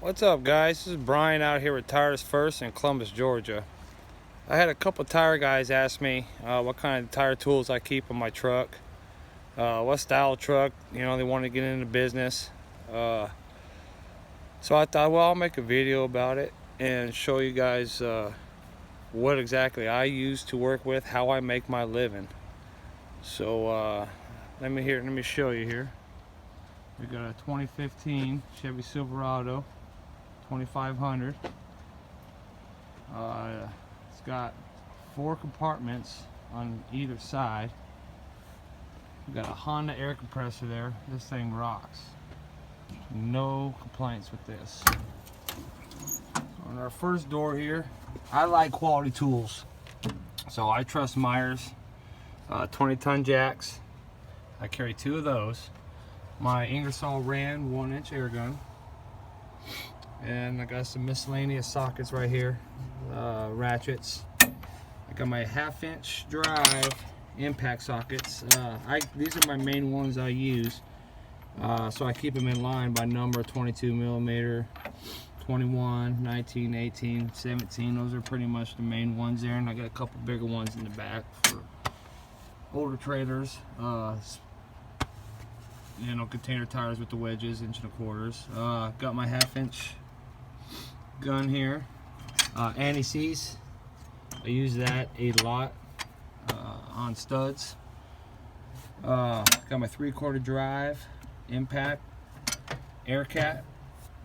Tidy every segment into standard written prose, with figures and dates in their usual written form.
What's up, guys? This is Brian out here with Tires First in Columbus, Georgia. I had a couple tire guys ask me what kind of tire tools I keep in my truck, what style truck, they want to get into business. So I thought, well, I'll make a video about it and show you guys what exactly I use to work with, how I make my living. So let me show you here. We got a 2015 Chevy Silverado 2500. It's got 4 compartments on either side. We got a Honda air compressor there. This thing rocks. No complaints with this. On our first door here, I like quality tools, so I trust Myers 20-ton jacks. I carry 2 of those. My Ingersoll Rand 1-inch air gun. And I got some miscellaneous sockets right here, ratchets. I got my 1/2-inch drive impact sockets. These are my main ones I use. So I keep them in line by number: 22 millimeter, 21, 19, 18, 17. Those are pretty much the main ones there. And I got a couple bigger ones in the back for older trailers. Container tires with the wedges, 1.25 inch. Got my 1/2-inch gun here, anti-seize. I use that a lot on studs. Got my 3/4 drive impact Aircat.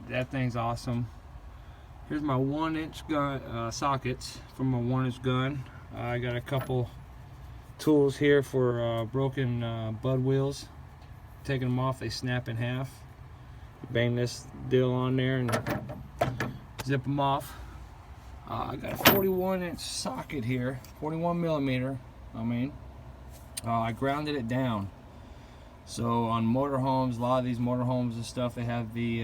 That thing's awesome. Here's my 1-inch gun sockets from my 1-inch gun. I got a couple tools here for broken bud wheels. Taking them off, they snap in half. Bang this deal on there and zip them off. I got a 41-inch socket here, 41 millimeter. I grounded it down. So on motorhomes, a lot of these motorhomes and stuff, they have the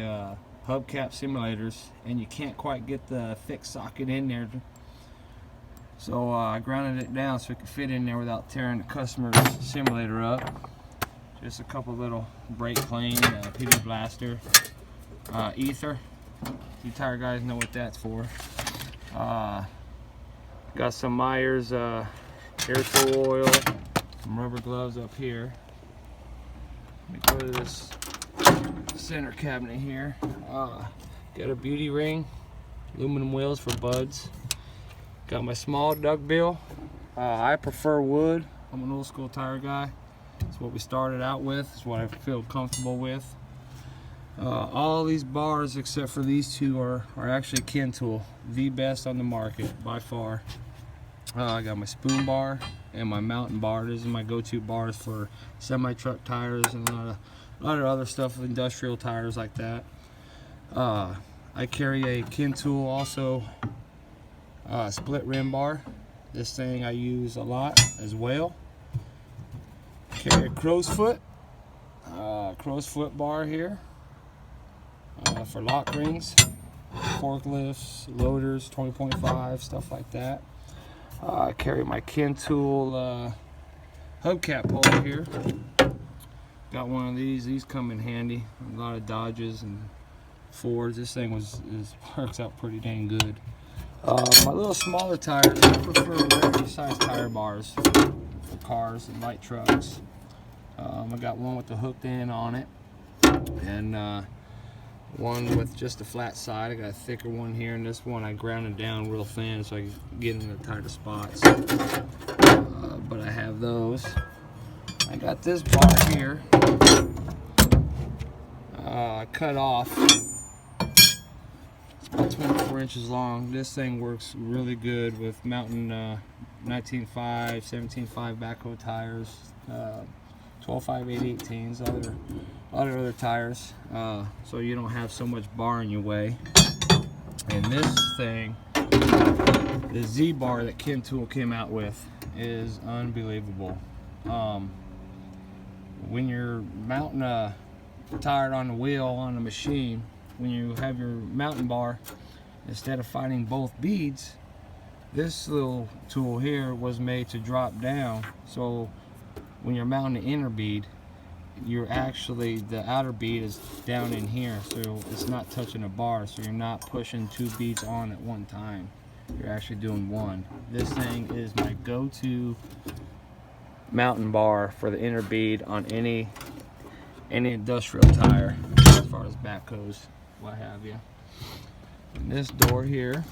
hubcap simulators, and you can't quite get the thick socket in there. So I grounded it down so it could fit in there without tearing the customer's simulator up. Just a couple little brake clean, PB Blaster, ether. You tire guys know what that's for. Got some Myers air tool oil, some rubber gloves up here. Let me go to this center cabinet here. Got a beauty ring, aluminum wheels for buds. Got my small duckbill. I prefer wood. I'm an old school tire guy. It's what we started out with. It's what I feel comfortable with. All these bars except for these 2 are actually Kentool, the best on the market by far. I got my spoon bar and my mountain bar. These are my go-to bars for semi-truck tires and a lot of other stuff, industrial tires like that. I carry a Kentool also split rim bar. This thing I use a lot as well. Carry a crow's foot bar here for lock rings, forklifts, loaders, 20.5, stuff like that. I carry my Kentool hubcap holder here. Got one of these. These come in handy. A lot of Dodges and Fords. This thing works out pretty dang good. My little smaller tires, I prefer regular size tire bars for cars and light trucks. I got one with the hooked end on it, and one with just a flat side. I got a thicker one here, and this one I grounded down real thin so I can get in the tighter spots. But I have those. I got this bar here. I cut off. It's about 24 inches long. This thing works really good with mountain 19.5, 17.5 backhoe tires, 12.5, 818s, other tires, so you don't have so much bar in your way. And this thing, the Z bar that Kentool came out with, is unbelievable. When you're mounting a tire on the wheel on the machine, when you have your mountain bar, instead of finding both beads, this little tool here was made to drop down, so when you're mounting the inner bead, you're actually, the outer bead is down in here, so it's not touching a bar, so you're not pushing 2 beads on at one time. You're actually doing one. This thing is my go-to mountain bar for the inner bead on any industrial tire, as far as back goes, what have you. And this door here,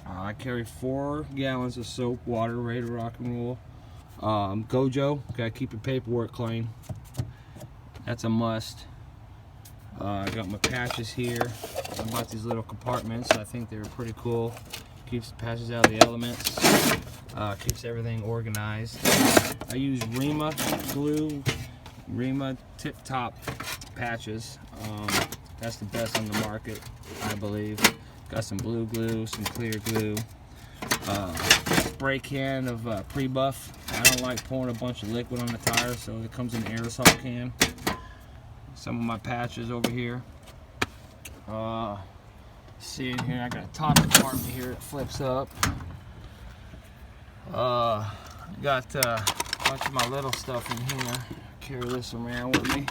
I carry 4 gallons of soap, water, ready to rock and roll. Gojo, gotta keep your paperwork clean. That's a must. I got my patches here. I bought these little compartments. I think they're pretty cool. Keeps the patches out of the elements. Keeps everything organized. I use Rima glue, Rima Tip Top patches. That's the best on the market, I believe. Got some blue glue, some clear glue. Spray can of pre-buff. I don't like pouring a bunch of liquid on the tire, so it comes in an aerosol can. Some of my patches over here. See in here, I got a top compartment here that flips up. Got a bunch of my little stuff in here. Carry this around with me.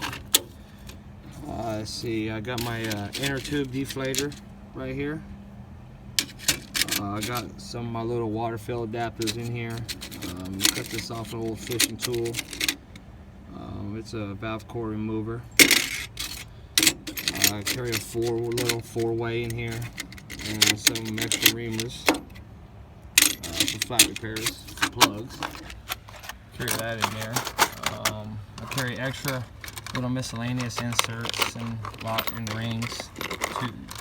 Let's see, I got my inner tube deflator right here. I got some of my little water fill adapters in here. Cut this off an old fishing tool. It's a valve core remover. I carry a little four-way in here, and some extra reamers, some flat repairs, plugs. Carry that in there. I carry extra little miscellaneous inserts and lock and rings,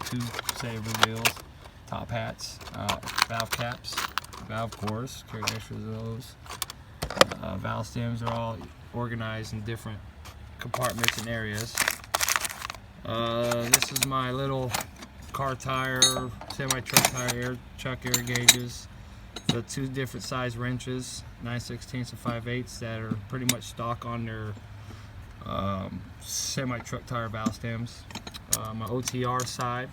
two saver deals, top hats, valve caps, valve cores. Carry extras of those. Valve stems are all organized in different compartments and areas. This is my little car tire, semi-truck tire, chuck air gauges. The 2 different size wrenches, 9/16 and 5/8, that are pretty much stock on their semi-truck tire valve stems. My OTR side,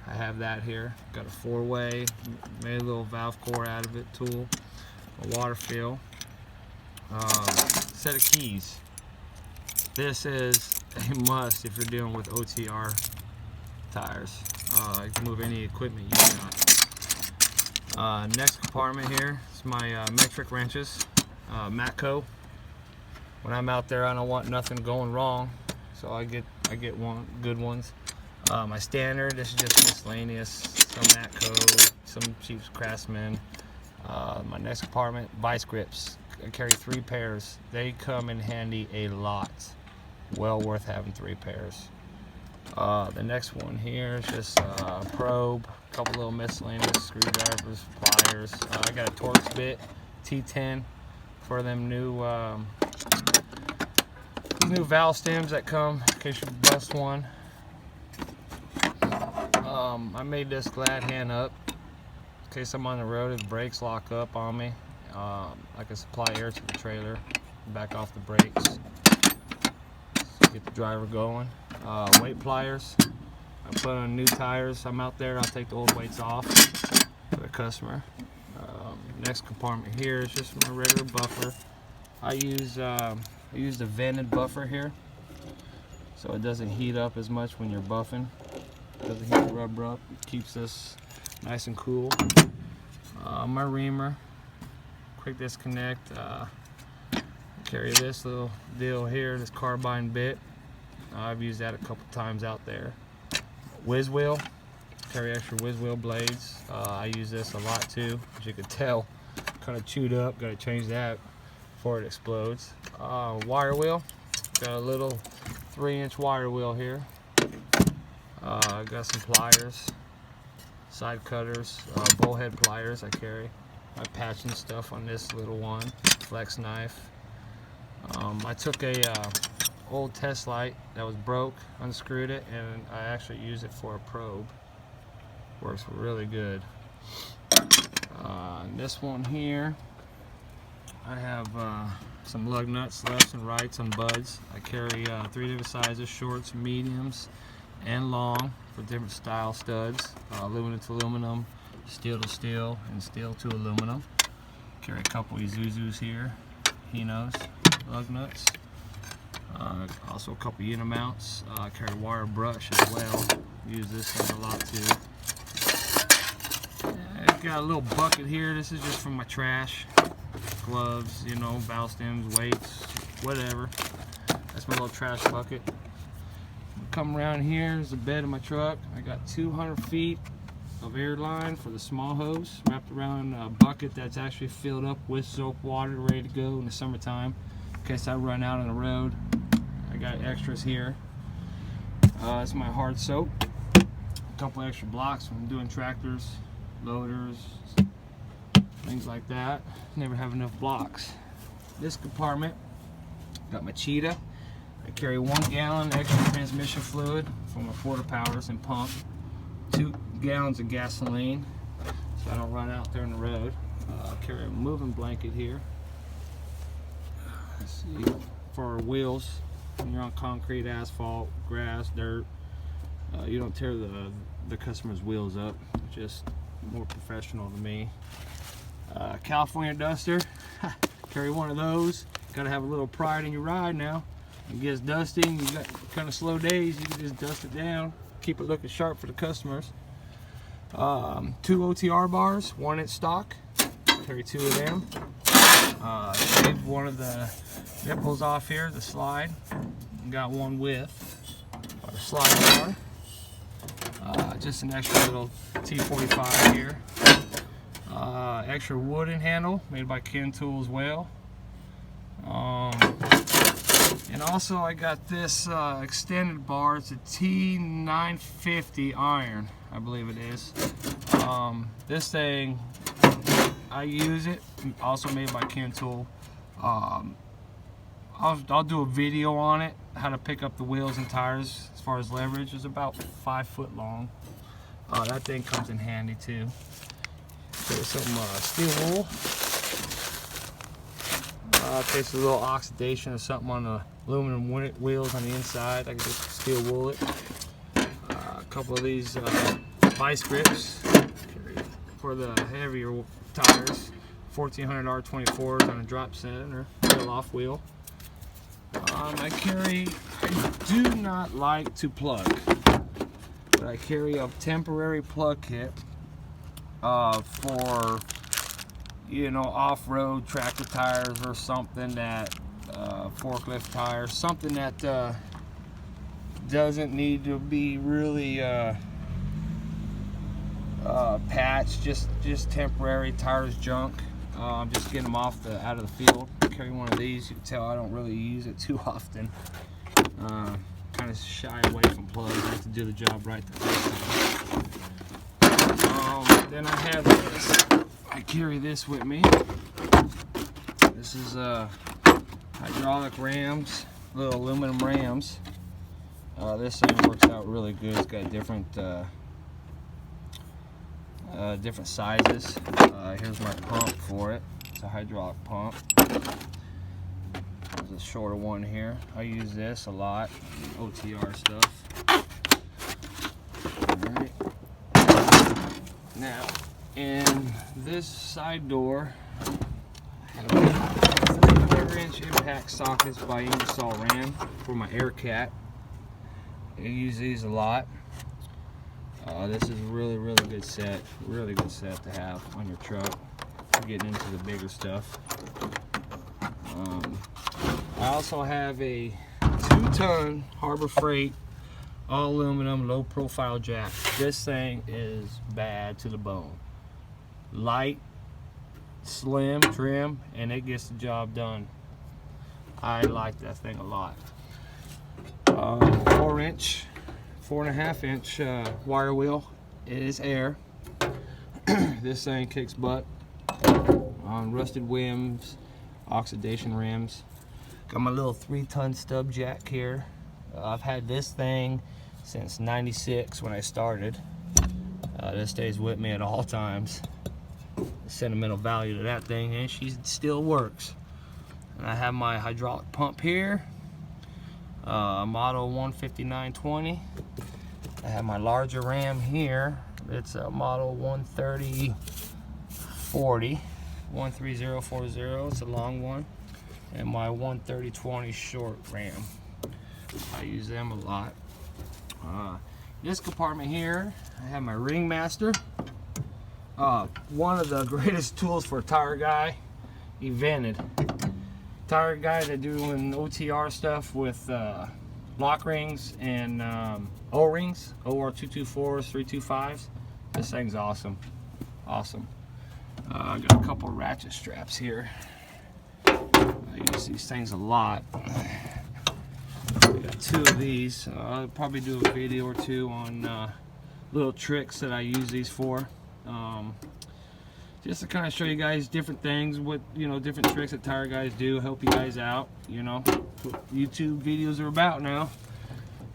I have that here. Got a 4-way, made a little valve core out of it, tool, a water fill, set of keys. This is a must if you're dealing with OTR tires. You can move any equipment you got. Next compartment here is my metric wrenches, Matco. When I'm out there, I don't want nothing going wrong, so I get good ones. My standard, this is just miscellaneous, some Matco, some cheap Craftsman. My next compartment, vice grips. I carry 3 pairs. They come in handy a lot. Well worth having 3 pairs. The next one here is just a probe, a couple little miscellaneous screwdrivers, pliers. I got a Torx bit, T10, for them new valve stems that come in case you bust one. I made this glad hand up in case I'm on the road if the brakes lock up on me. I can supply air to the trailer, back off the brakes, get the driver going. Weight pliers. I put on new tires. I'm out there, I'll take the old weights off for the customer. Next compartment here is just my regular buffer. I use the vented buffer here, so it doesn't heat up as much when you're buffing. It doesn't heat the rubber up. It keeps us nice and cool. My reamer, quick disconnect. Carry this little deal here, this carbine bit. I've used that a couple times out there. Whiz wheel, carry extra whiz wheel blades. I use this a lot too, as you can tell, kind of chewed up. Got to change that before it explodes. Wire wheel, got a little 3-inch wire wheel here. Got some pliers, side cutters, bullhead pliers I carry. My patching stuff on this little one, flex knife. I took a old test light that was broke, unscrewed it, and I actually used it for a probe. Works really good. This one here, I have some lug nuts, lefts and rights on buds. I carry 3 different sizes, shorts, mediums, and long for different style studs. Aluminum to aluminum, steel to steel, and steel to aluminum. Carry a couple Isuzus here, Hinos, lug nuts. Also a couple unit mounts. I carry wire brush as well. Use this thing a lot too. I've got a little bucket here. This is just from my trash. Gloves, you know, valve stems, weights, whatever. That's my little trash bucket. Come around here is the bed of my truck. I got 200 feet of air line for the small hose wrapped around a bucket that's actually filled up with soap water ready to go in the summertime in case I run out on the road. I got extras here. That's my hard soap. A couple extra blocks when I'm doing tractors, loaders, things like that. Never have enough blocks. This compartment, got my Cheetah. I carry 1 gallon extra transmission fluid for my porta powers and pump. 2 gallons of gasoline so I don't run out there on the road. I carry a moving blanket here. Let's see, for our wheels. When you're on concrete, asphalt, grass, dirt, you don't tear the customer's wheels up. Just more professional to me. California duster. Carry one of those. Gotta have a little pride in your ride now. It gets dusty, you got kind of slow days, you can just dust it down, keep it looking sharp for the customers. 2 OTR bars, 1-inch stock. Carry 2 of them. Shaved one of the nipples off here, the slide. Got one with a slide bar. Just an extra little T45 here. Extra wooden handle made by Ken Tool as well. And also I got this extended bar. It's a T950 iron, I believe it is. This thing, I use it, also made by Ken Tool. I'll do a video on it, how to pick up the wheels and tires as far as leverage. It's about 5 foot long. That thing comes in handy too. There's some steel wool. In case there's a little oxidation or something on the aluminum wheels on the inside, I can just steel wool it. A couple of these vice grips for the heavier tires. 1400 R24s on a drop center, peel off wheel. I do not like to plug, but I carry a temporary plug kit for, you know, off-road tractor tires or something that forklift tires, something that doesn't need to be really patched, just temporary tires junk. I'm just getting them out of the field. I carry one of these. You can tell I don't really use it too often. Kind of shy away from plugs. I have to do the job right the first time. Then I have this. I carry this with me. This is hydraulic rams, little aluminum rams. This thing works out really good. It's got different sizes. Here's my pump for it. It's a hydraulic pump. There's a shorter one here. I use this a lot, OTR stuff. Alright. Now, in this side door, I have 3/4-inch impact sockets by Ingersoll Rand for my Aircat. I use these a lot. This is a really good set. Really good set to have on your truck. Getting into the bigger stuff. I also have a 2-ton Harbor Freight all aluminum low profile jack. This thing is bad to the bone. Light, slim, trim, and it gets the job done. I like that thing a lot. 4.5-inch wire wheel. It is air. This thing kicks butt on rusted rims, oxidation rims. Got my little 3-ton stub jack here. I've had this thing since '96 when I started. This stays with me at all times. Sentimental value to that thing, and she still works. And I have my hydraulic pump here, model 15920. I have my larger ram here. It's a model 13040. It's a long one. and my 130/20 short ram. I use them a lot. This compartment here, I have my Ringmaster. One of the greatest tools for a tire guy, invented. Tire guy that doing OTR stuff with lock rings and O-rings, OR224s, 325s. This thing's awesome. Awesome. I got a couple ratchet straps here. I use these things a lot. I got 2 of these. I'll probably do a video or 2 on little tricks that I use these for. Just to kind of show you guys different things, what, you know, different tricks that tire guys do, help you guys out. You know, what YouTube videos are about now,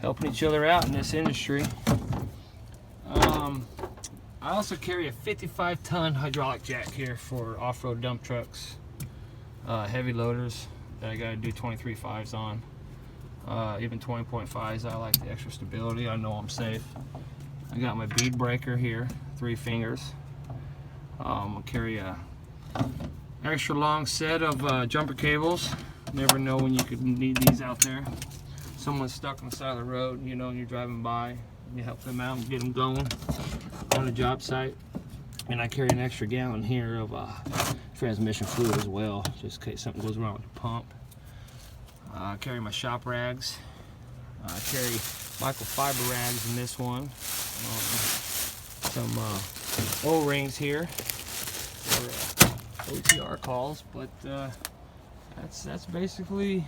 helping each other out in this industry. I also carry a 55-ton hydraulic jack here for off-road dump trucks, heavy loaders that I gotta do 23.5s on, even 20.5s. I like the extra stability. I know I'm safe. I got my bead breaker here, 3 fingers. I'll carry a extra long set of jumper cables. Never know when you could need these out there. Someone's stuck on the side of the road, you know, and you're driving by. You help them out and get them going on a job site. And I carry an extra gallon here of transmission fluid as well, just in case something goes wrong with the pump. I carry my shop rags. I carry microfiber rags in this one. Some O-rings here for OTR calls, but that's basically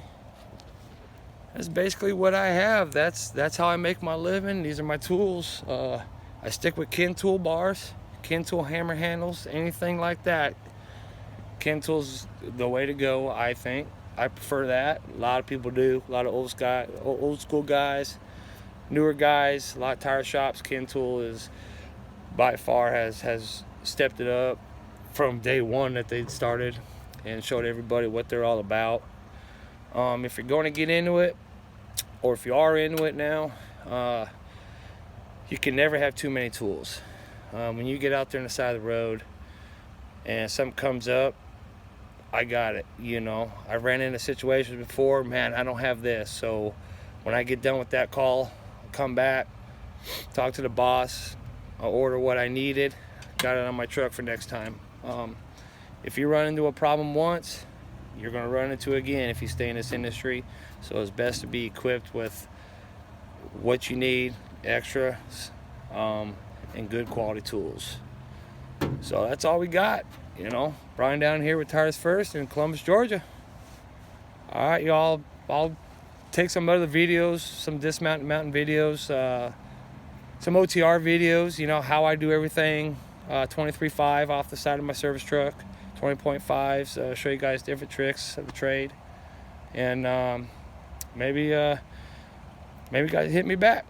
what I have. That's how I make my living. These are my tools. I stick with Ken tool bars, Ken tool hammer handles, anything like that. Ken tool's the way to go, I think. I prefer that. A lot of people do. A lot of old school guys, newer guys, a lot of tire shops. Ken tool is by far has stepped it up from day one that they started and showed everybody what they're all about. If you're going to get into it, or if you are into it now, you can never have too many tools. When you get out there on the side of the road and something comes up, I got it. You know, I ran into situations before, man, I don't have this. So when I get done with that call, I'll come back, talk to the boss, I'll order what I needed, got it on my truck for next time. If you run into a problem once, you're going to run into it again if you stay in this industry. So it's best to be equipped with what you need, extra, and good quality tools. So that's all we got. You know, Brian down here with Tires First in Columbus, Georgia. All right, y'all. I'll take some other videos, some dismount and mountain videos, some OTR videos. You know how I do everything. 23.5 off the side of my service truck, 20.5s. Show you guys different tricks of the trade, and maybe guys hit me back.